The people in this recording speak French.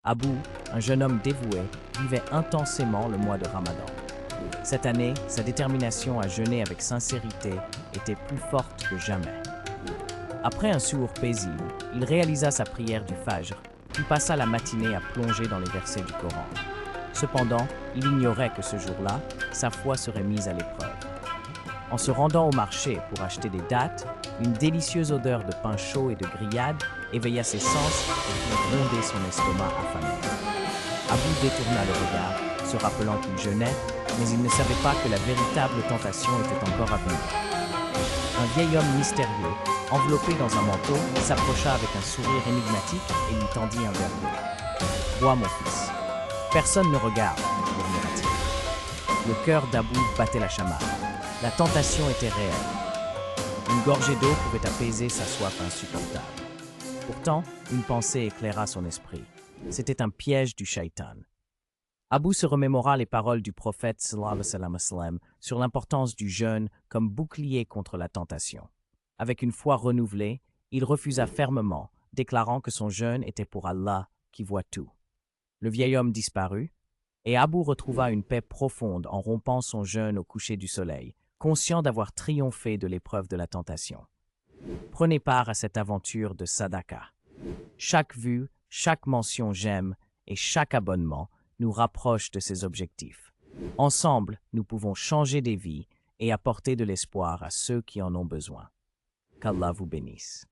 Abou, un jeune homme dévoué, vivait intensément le mois de Ramadan. Cette année, sa détermination à jeûner avec sincérité était plus forte que jamais. Après un sourd paisible, il réalisa sa prière du Fajr, puis passa la matinée à plonger dans les versets du Coran. Cependant, il ignorait que ce jour-là, sa foi serait mise à l'épreuve. En se rendant au marché pour acheter des dattes, une délicieuse odeur de pain chaud et de grillade éveilla ses sens et fit gronder son estomac affamé. Abou détourna le regard, se rappelant qu'il jeûnait, mais il ne savait pas que la véritable tentation était encore à venir. Un vieil homme mystérieux, enveloppé dans un manteau, s'approcha avec un sourire énigmatique et lui tendit un verre d'eau. Bois, mon fils. Personne ne regarde, murmura-t-il. Le cœur d'Abou battait la chamade. La tentation était réelle. Une gorgée d'eau pouvait apaiser sa soif insupportable. Pourtant, une pensée éclaira son esprit. C'était un piège du shaitan. Abou se remémora les paroles du prophète sallallahu alayhi wa sallam sur l'importance du jeûne comme bouclier contre la tentation. Avec une foi renouvelée, il refusa fermement, déclarant que son jeûne était pour Allah qui voit tout. Le vieil homme disparut, et Abou retrouva une paix profonde en rompant son jeûne au coucher du soleil, conscient d'avoir triomphé de l'épreuve de la tentation. Prenez part à cette aventure de Sadaka. Chaque vue, chaque mention j'aime et chaque abonnement nous rapproche de ces objectifs. Ensemble, nous pouvons changer des vies et apporter de l'espoir à ceux qui en ont besoin. Qu'Allah vous bénisse.